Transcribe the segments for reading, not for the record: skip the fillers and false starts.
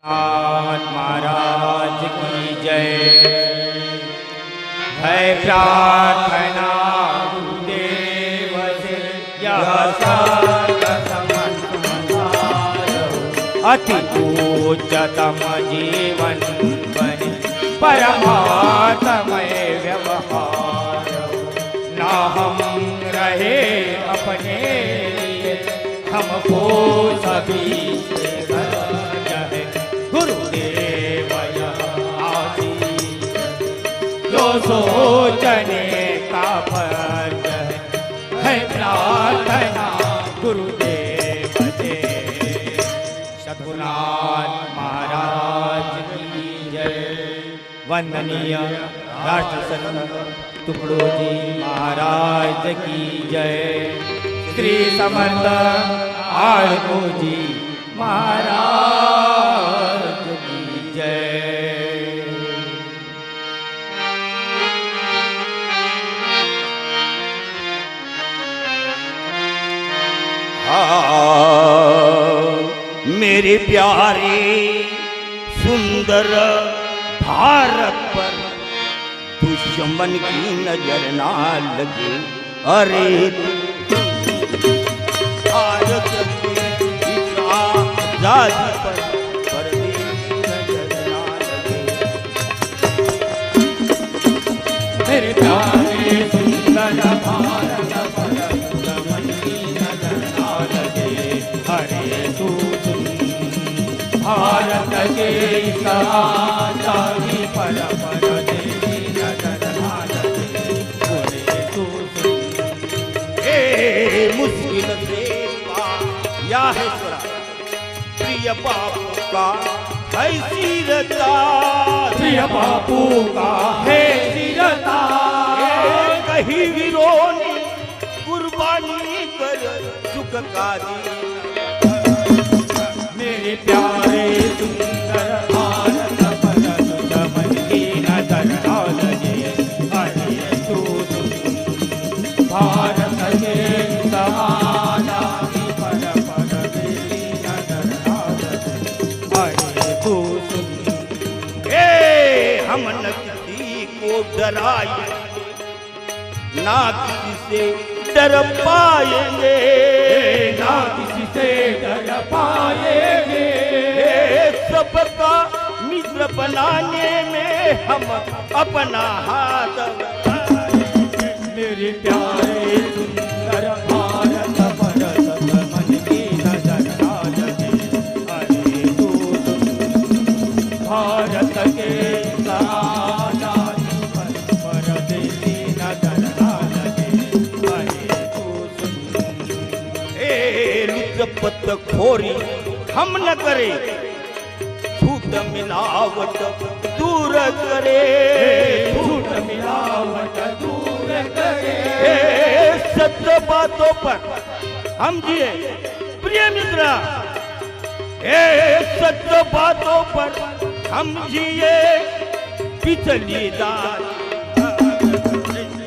महाराज की जय। है प्रार्थना गुरुदेव से यह अति उच्चतम जीवन बने परमात्मय व्यवहार। ना हम रहे अपने लिए, हमको सभी से है गुरुदेव आशीष। जो सोचने का फर्ज है प्रार्थना गुरुदेव से। सद्गुरुनाथ महाराज की जय। वंदनीय राष्ट्रसंत तुकडोजी महाराज की जय। श्री समर्थ आळंदोजी महाराज की जय। मेरे प्यारे सुंदर भारत पर दुश्मन की नजर ना लगे। अरे भारत की आजादी पर परदेशी नजर ना लगे। मेरे प्यारे सुंदर भारत पर दुश्मन की नजर ना लगे। अरे तू भारत के आजादी पर परदेशी नजर ना लगे। अरे तू मुश्किल से पाया है स्वरा प्रिय बापू का है सिरता। प्रिय बापू का है सिरता। कहीं वीरों ने कुर्बानी कर चुका दी। मेरे प्यारे सुंदर भारत पर दुश्मन की नजर ना लगे। अरे तू भारत के आजादी पर परदेशी नजर ना लगे। अरे तू हम न किसी को डराए, ना किसी से डर पाएंगे, ना किसी से डर पाएंगे। सबका मित्र बनाने में हम अपना हाथ। मेरे प्यारे सुंदर भारत पर दुश्मन की नजर ना लगे। अरे तू भारत के आजादी पर परदेशी नजर ना लगे। अरे तू लुचपत खोरी हम न करे, झूठ मिलावट दूर करे। झूठ मिलावट दूर करे। सत्य बातों पर हम जिए प्रिय मित्र। सत्य बातों पर हम जिए पिछली दात।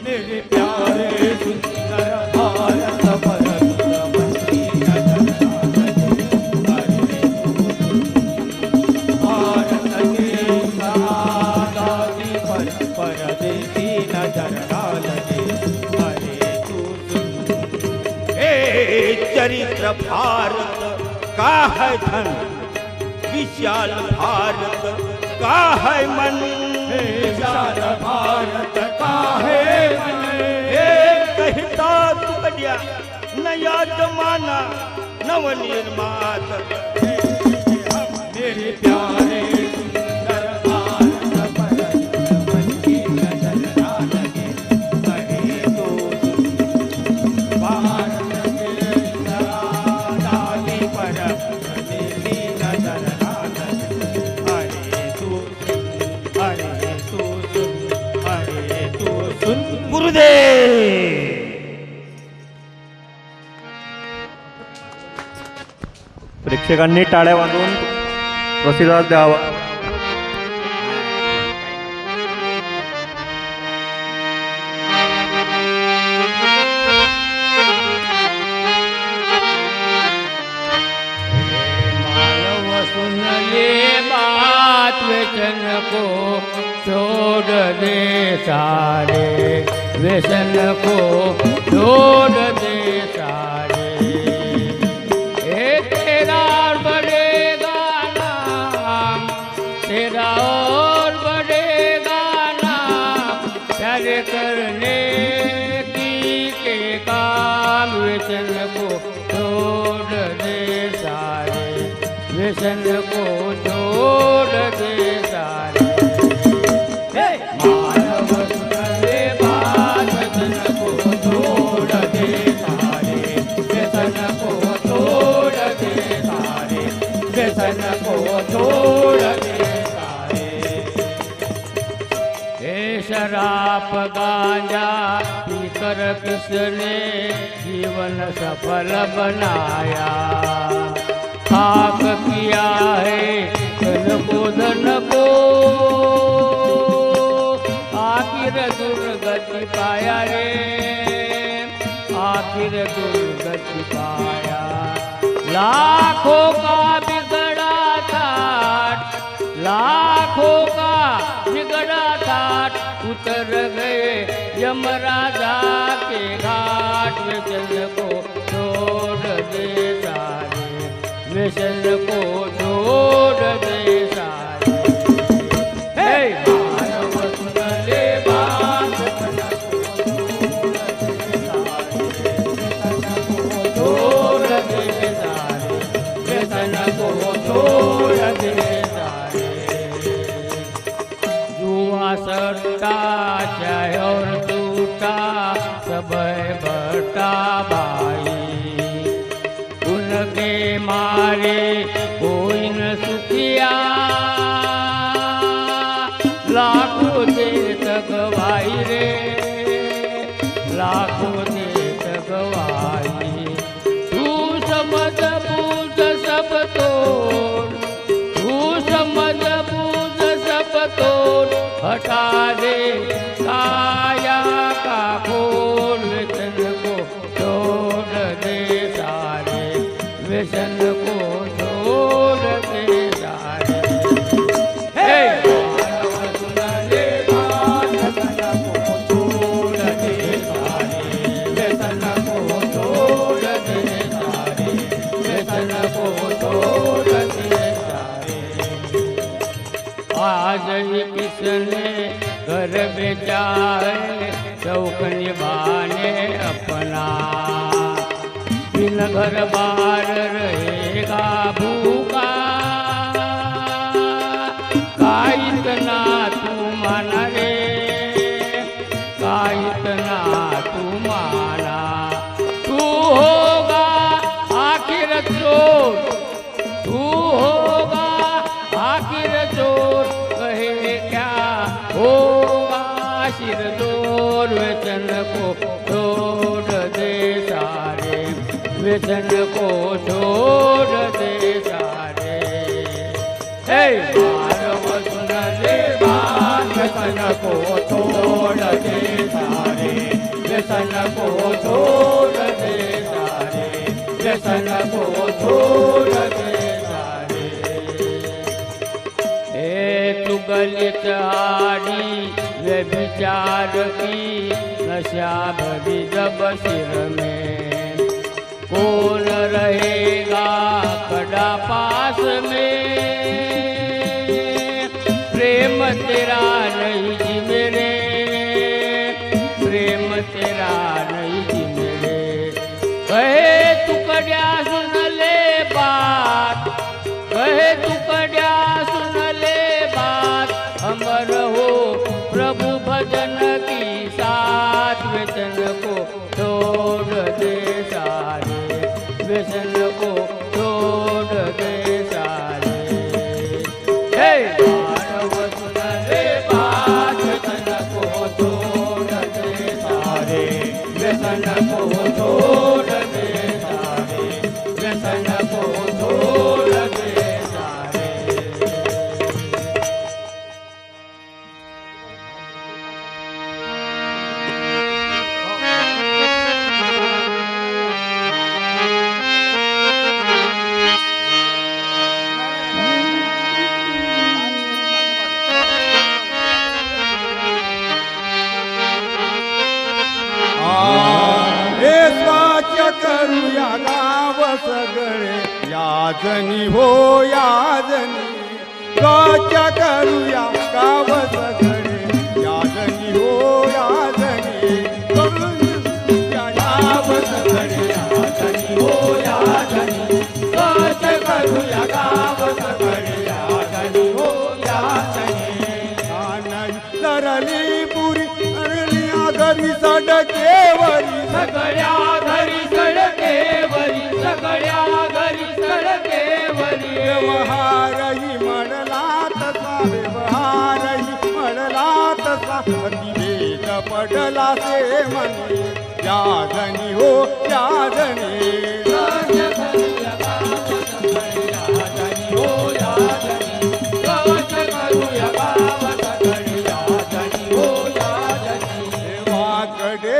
मेरे प्यारे सुंदर भारत पर दुश्मन की नजर ना लगे। भारत के आजादी पर परदेशी नजर ना लगे। अरे तू चरित्र भारत का है धन, विशाल भारत का है मन। विशाल भारत का है मन। कहता तुकड़िया नया जमाना नवनिर्माण। मेरे प्यारे सुंदर भारत पर दुश्मन की नजर ना लगे। अरे तो भारत के आजादी पर परदेशी नजर ना लगे। अरे तू सुन गुरुदेव। प्रेक्षकांनी टाळ्या वाजवून प्रतिसाद द्यावा. मानव सुन ले व्यसन को छोड़ दे सारे, व्यसन को छोड़ दे सारे। तेरा और बढ़ेगा नाम, तेरा और बढ़ेगा नाम, प्यार करने की के काम। व्यसन को छोड़ दे सारे, व्यसन को छोड़ दे सारे। मानव सुन ले बात, व्यसन को छोड़ दे सारे, व्यसन को छोड़ दे सारे, व्यसन को छोड़ दे सारे। हे शराब गांजा पीकर किसने जीवन सफल बनाया, खाक किया है धन को आखिर दुर्गति पाया रे, आखिर दुर्गति पाया। लाखों का बिगड़ा ठाट, लाखों का बिगड़ा ठाट, उतर गए यमराजा के घाट। व्यसन को छोड़ दे सारे, व्यसन को छोड़ दे सारे। हे मानव सुन ले बात, व्यसन को छोड़ दे सारे, व्यसन को छोड़ दे सारे। जुआ सट्टा चाहे और टूटा, सब बटा भाई, उनके मारे कोई न सुखिया। लाखों दे तकवाई रे, लाखों दे तकवाई। तू समझ बूझ सब तोड़, तू समझ बूझ सब तोड़, हटा दे काया का खोल। व्यसन को छोड़ दे सारे, व्यसन को छोड़ दे सारे। हे मानव सुन ले बात, व्यसन को छोड़ दे सारे, व्यसन को छोड़ दे सारे, व्यसन को छोड़ दे सारे। आज ही किसने घर बेचा है शौक निभाने अपना, बिन घर बार रहेगा भूखा। का इतना तू माना रे, का इतना तू माना। तू होगा आखिर चोर, तू होगा आखिर चोर, कहे क्या होगा सिर दूर। व्यसन को छोड़ दे सारे, व्यसन को छोड़ दे सारे। हे मानव सुन ले बात, व्यसन को छोड़ दे सारे, व्यसन को छोड़ दे सारे, व्यसन को छोड़ दे सारे। हे तू गलित आड़ी व्यभिचार की, नशा भरी जब सिर में, कौन रहेगा कड़ा पास में। प्रेम तेरा नहीं जी मेरे, प्रेम तेरा नहीं जी मेरे। कहे तू कड़िया सुन ले बात, कहे तू कड़िया सुन ले बात। अमर हो प्रभु भजन की साथ, व्यसन को छोड़ दे सारे, व्यसन को छोड़ दे सारे। हे मानव सुन ले बात, व्यसन को छोड़ दे सारे, व्यसन को छोड़ दे सारे, व्यसन को छोड़ दे सारे। याजनी हो याजनी गच करूया गाव सगळे याजनी हो याजनी करूया गाव सगळे याजनी हो याजनी गच करूया गाव सगळे याजनी हो याजनी तरली पुरी अरलिया घरी सडकेवरी सगळ्या घरी सडकेवरी सगळ्या घरी सडकेवरी व्यवहारही म्हणला तसा व्यवहारही म्हणला तसा अतिभेद पडला से म्हणे याजनी हो याजनी याजनी हो याजनी गच करूया गाव सगळे याजनी हो याजनी वाकडे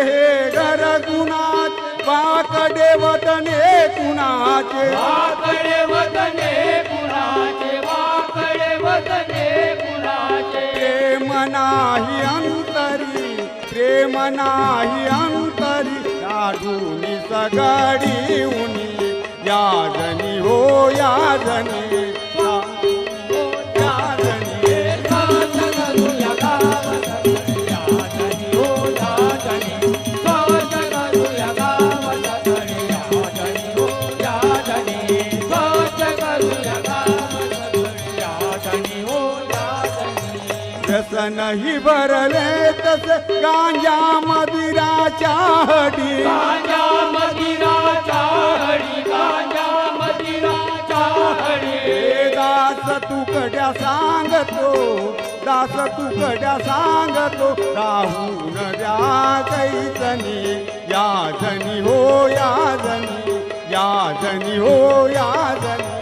घर गुणात वाकडे वतने कुणाचे वाकडे वतने कुणाचे वाकडे वतने कुणाचे प्रेम नाही अंतरी प्रेम नाही अंतरी लाडूनी सगळी उनी याजनी हो याजनी व्यसनही भरले तसे गांजा मदिराच्या हडी गांजा मदिराच्या हडी गांजा मदिराच्या हडी दास तुकड्या सांगतो दास तुकड्या सांगतो राहून द्या कैसनी याजनी हो याजनी याजनी हो याजनी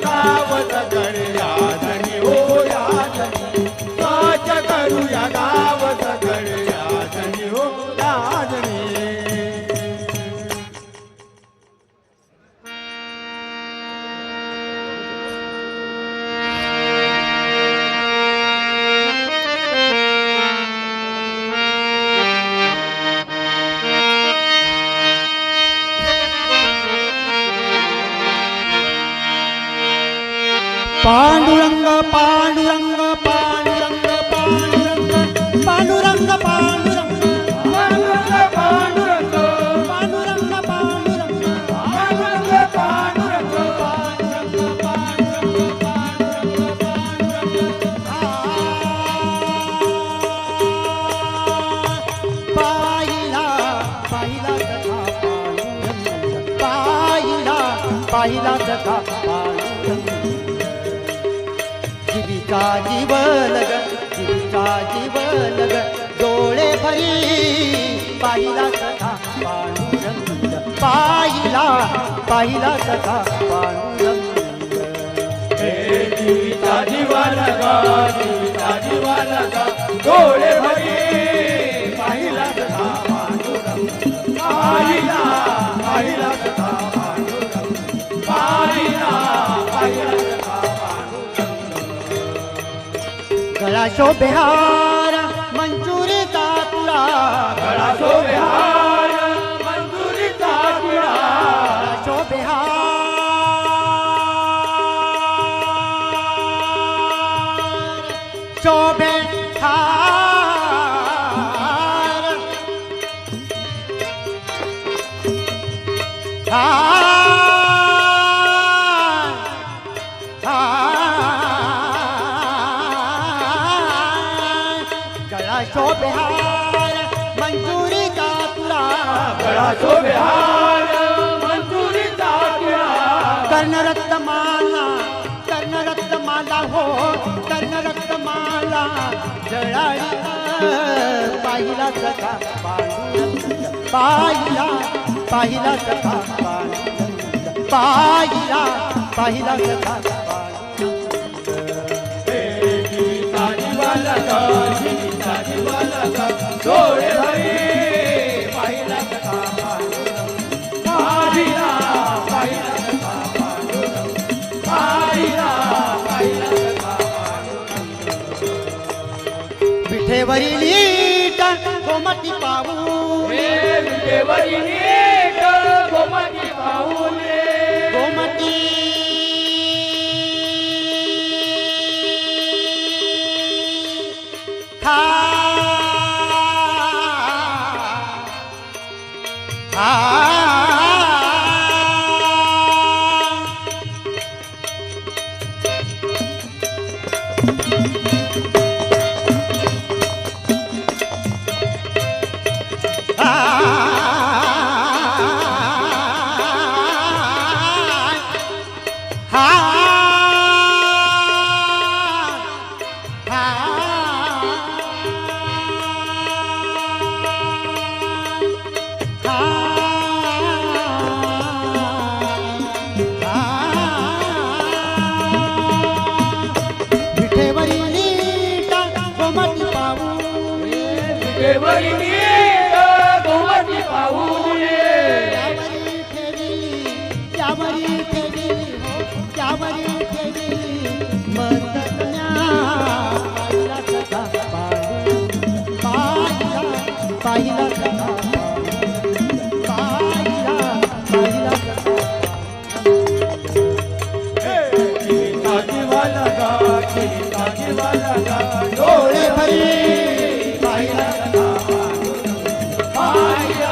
गाव सगळे याजनी हो याजनी साच करूया गाव सगळे याजनी हो याजनी पांडुरंग पांडुरंग पांडुरंग पांडुरंग पांडुरंग पांडुरंग पांडुरंग पांडुरंग पांडुरंग पांडुरंग पांडुरंग पांडुरंग पाहिला पाहिला सखा पांडुरंग पाहिला पाहिला सखा पांडुरंग जीविका जीवलग जीविका जीवलग डोळे भरी पाहिला सखा पांडुरंग पाहिला पाहिला सखा पांडुरंग जीविता जीवालगा जीविता जीवालगा डोळे भरी पाहिला सखा पांडुरंग पाहिला पाहिला सखा पांडुरंग पाहिला पाहिला सखा गळा शोभेहार मंजुरीचा तुळा गळा शोभेहार मंजुरीचा तुळा शोभेहार शोभेहार गळा शोभेहार मंजुरीचा तुळा गळा शोभेहार मंजुरीचा तुळा कर्णरत्नमाला कर्णरत्नमाला हो कर्णरत्नमाला जळाळी पाहिला सखा पांडुरंग पाहिला पाहिला सखा पांडुरंग पाहिला पाहिला सखा जीविता जीवालगा जीविता जीवालगा डोळे भरी पाहिला सखा पांडुरंग पाहिला पाहिला सखा पांडुरंग पाहिला पाहिला सखा पांडुरंग विठेवरी लीट कोमटी पाहू विटेवरी नीट गोमती पाहून ये. गोमती खा विठेवरी नीट गोमती पाहून विटेवरी नीट गोमती पाहून ये. त्यावरी ठेविली त्यावरी ठेविली मदन्या पाहिला सखा पाहिला सखा पाहिला सखा जीवाला गा जीवाला गा डोळे भरी पाहिला सखा पाहिला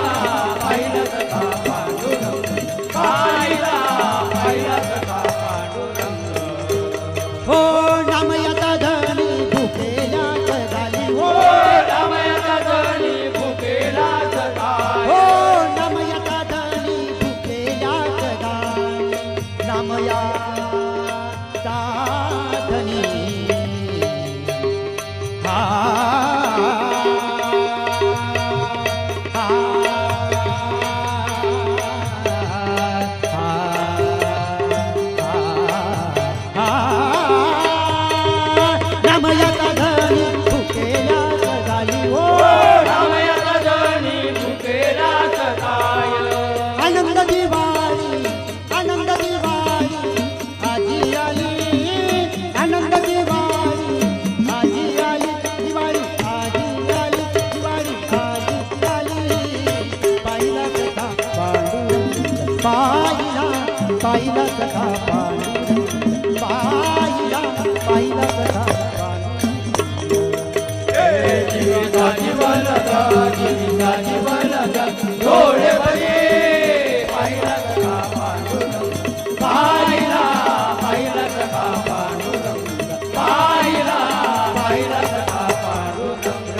पाहिला सखा पांडुरंग पाहिला पाहिला सखा पांडुरंग. हो नामयाचा धनी भुकेला झाली हो रामायाचा धनी भुकेला सदाय. हो नामयाचा धनी भुकेला झाली नामयाचा धनी नामयाचा धनी भुकेला झाली हो रामायाचा धनी भुकेला सदाय. आनंद दिवाळी आजी आली आनंद दिवाळी आजी आली दिवाळी आजी आली दिवाळी आजी आली पाहिला सखा पांडुरंग पाहिला सखा पांडुरंग पाहिला सखा जीवाला गा जीवाला गा डोळे भरी पाहिला सखा पांडुरंग पाहिला पाहिला सखा पांडुरंग पाहिला पाहिला सखा पांडुरंग.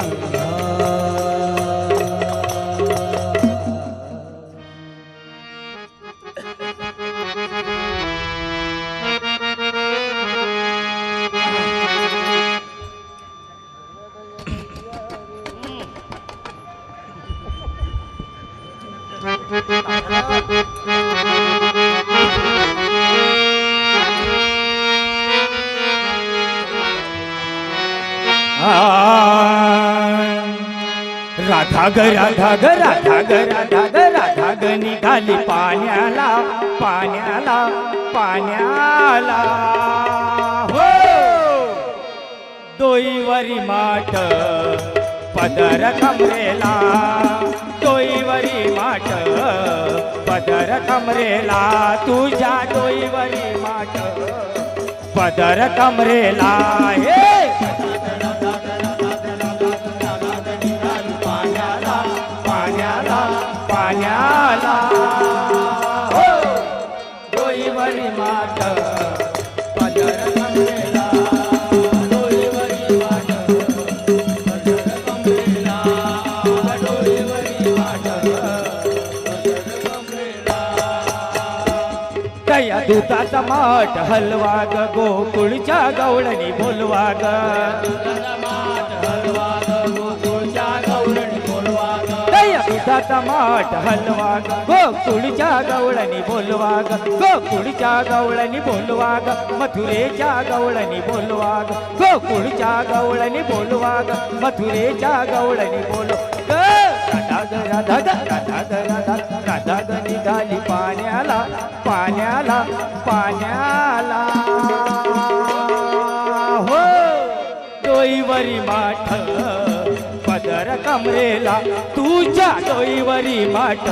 राधा ग राधा ग राधा ग राधा ग राधा ग निघाली पाण्याला पाण्याला पाण्याला हो डोईवरी माठ पदर कमरेला डोईवरी माठ पदर कमरेला तुझ्या डोईवरी माठ पदर कमरेला हे पाण्याला पाण्याला हो डोईवरी माठ पदर कमरेला डोईवरी माठ पदर कमरेला डोईवरी माठ पदर कमरेला. दया दुधाचा माठ हलवा ग गोकुळच्या गवळणी बोलवा ग दुधाचा माठ हलवा ग गोकुळच्या गवळणी बोलवा ग गोकुळच्या गवळणी बोलवा ग मथुरेच्या गवळणी बोलवा ग गोकुळच्या गवळणी बोलवा ग मथुरेच्या गवळणी बोलो ग राधा ग राधा ग राधा ग राधा राधा ग निघाली पाण्याला पाण्याला पाण्याला हो डोईवरी माठ पदर कमरेला तुझ्या डोईवरी माठ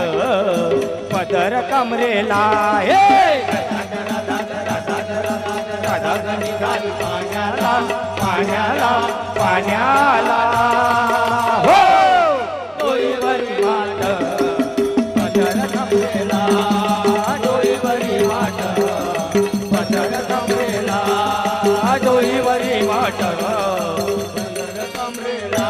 पदर कमरेला हे निघाली पाण्याला पाण्याला पाण्याला हो डोईवरी माठ पदर कमरेला डोईवरी माठ पदर कमरेला डोईवरी माठ पदर कमरेला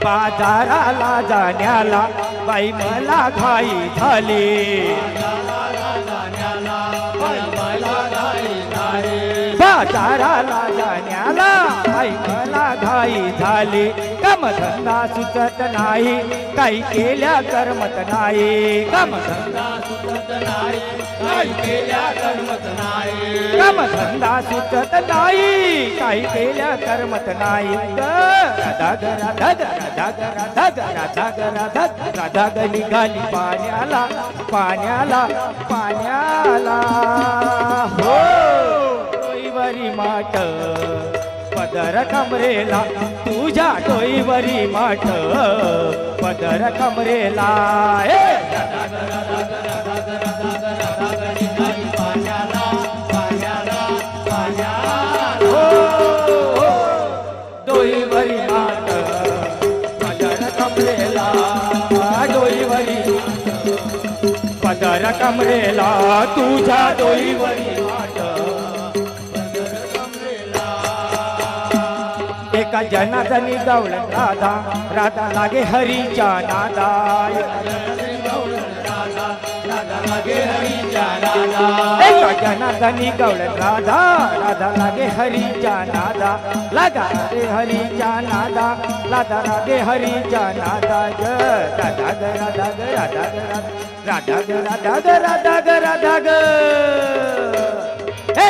बाजाराला जाण्याला बाई मला घाई झाली बाजाराला जाण्याला बाई मला घाई झाली कामधंदा सुचत नाही काही केल्या करमत नाही कामधंदा सुचत नाही काही केल्या करमत नाही कामधंदा सुचत नाही काही केल्या करमत नाही राधा ग राधा ग राधा ग राधा ग राधा ग राधा राधा ग निघाली पाण्याला पाण्याला पाण्याला हो डोईवरी माठ पदर कमरेला तुझ्या डोईवरी माठ पदर कमरेला हे डोईवरी माठ पदर कमरेला डोईवरी पदर कमरेला तुझ्या डोईवरी माठ एका जनार्दनी गवळ राधा राधा लागे हरीच्या नादा एका जनार्दनी गवळ राधा राधा लागे हरीच्या नादा लागा रे हरीच्या नादा लादा राधे हरीच्या नादा ग राधा ग राधा ग राधा ग राधा ग राधा ग राधा ग राधा ग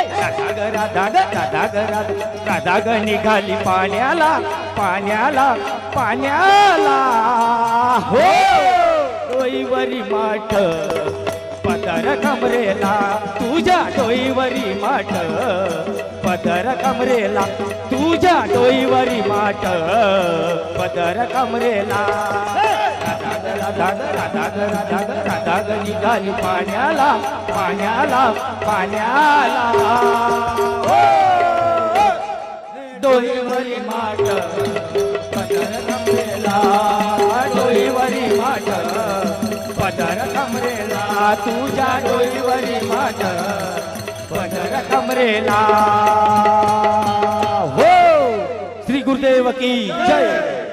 राधा ग राधा ग राधा ग राधा राधा ग निघाली पाण्याला पाण्याला पाण्याला हो डोईवरी माठ पदर कमरेला तुझ्या डोईवरी माठ पदर कमरेला तुझ्या डोईवरी माठ पदर कमरेला राधा ग राधा ग राधा ग राधा ग राधा ग निघाली पाण्याला पाण्याला पाण्याला डोईवरी माठ पदर कमरेला डोईवरी माठ पदर कमरेला तुझ्या डोईवरी माठ पदर कमरेला हो श्री गुरुदेव की जय.